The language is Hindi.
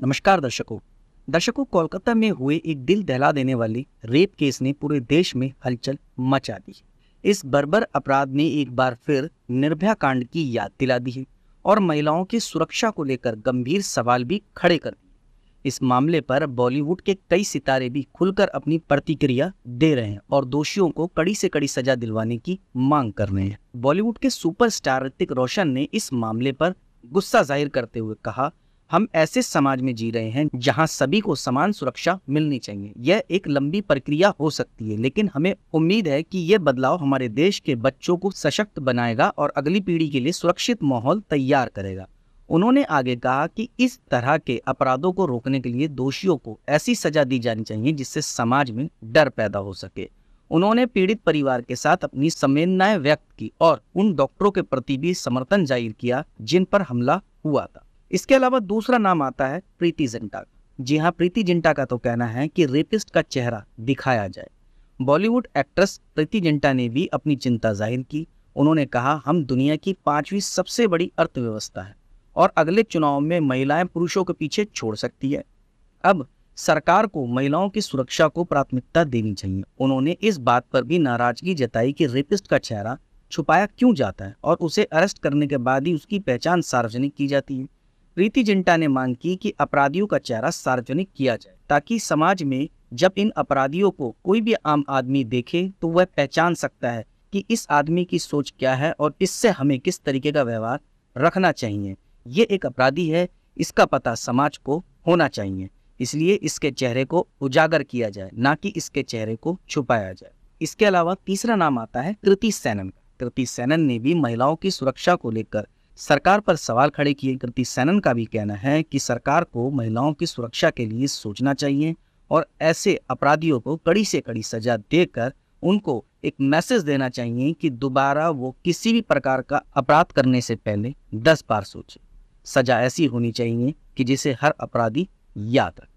नमस्कार दर्शकों कोलकाता में हुए एक दिल दहला देने वाली रेप केस ने पूरे देश में हलचल मचा दी है। इस बर्बर अपराध ने एक बार फिर निर्भया कांड की याद दिला दी है और महिलाओं की सुरक्षा को लेकर गंभीर सवाल भी खड़े कर दिए। इस मामले पर बॉलीवुड के कई सितारे भी खुलकर अपनी प्रतिक्रिया दे रहे हैं और दोषियों को कड़ी से कड़ी सजा दिलवाने की मांग कर रहे हैं। बॉलीवुड के सुपरस्टार ऋतिक रोशन ने इस मामले पर गुस्सा जाहिर करते हुए कहा, हम ऐसे समाज में जी रहे हैं जहां सभी को समान सुरक्षा मिलनी चाहिए। यह एक लंबी प्रक्रिया हो सकती है, लेकिन हमें उम्मीद है कि यह बदलाव हमारे देश के बच्चों को सशक्त बनाएगा और अगली पीढ़ी के लिए सुरक्षित माहौल तैयार करेगा। उन्होंने आगे कहा कि इस तरह के अपराधों को रोकने के लिए दोषियों को ऐसी सजा दी जानी चाहिए जिससे समाज में डर पैदा हो सके। उन्होंने पीड़ित परिवार के साथ अपनी संवेदनाएं व्यक्त की और उन डॉक्टरों के प्रति भी समर्थन जाहिर किया जिन पर हमला हुआ था। इसके अलावा दूसरा नाम आता है प्रीति जिंटा का। जी हाँ, प्रीति जिंटा का तो कहना है कि रेपिस्ट का चेहरा दिखाया जाए। बॉलीवुड एक्ट्रेस प्रीति जिंटा ने भी अपनी चिंता जाहिर की। उन्होंने कहा, हम दुनिया की 5वीं सबसे बड़ी अर्थव्यवस्था है और अगले चुनाव में महिलाएं पुरुषों के पीछे छोड़ सकती है। अब सरकार को महिलाओं की सुरक्षा को प्राथमिकता देनी चाहिए। उन्होंने इस बात पर भी नाराजगी जताई कि रेपिस्ट का चेहरा छुपाया क्यों जाता है और उसे अरेस्ट करने के बाद ही उसकी पहचान सार्वजनिक की जाती है। प्रीति जिंटा ने मांग की कि अपराधियों का चेहरा सार्वजनिक किया जाए ताकि समाज में जब इन अपराधियों को कोई भी आम आदमी देखे तो वह पहचान सकता है कि इस आदमी की सोच क्या है और इससे हमें किस तरीके का व्यवहार रखना चाहिए। ये एक अपराधी है, इसका पता समाज को होना चाहिए, इसलिए इसके चेहरे को उजागर किया जाए, ना कि इसके चेहरे को छुपाया जाए। इसके अलावा तीसरा नाम आता है कृति सेनन का। कृति सेनन ने भी महिलाओं की सुरक्षा को लेकर सरकार पर सवाल खड़े किए। कृति सेनन का भी कहना है कि सरकार को महिलाओं की सुरक्षा के लिए सोचना चाहिए और ऐसे अपराधियों को कड़ी से कड़ी सजा देकर उनको एक मैसेज देना चाहिए कि दोबारा वो किसी भी प्रकार का अपराध करने से पहले 10 बार सोचे। सजा ऐसी होनी चाहिए कि जिसे हर अपराधी याद रखे।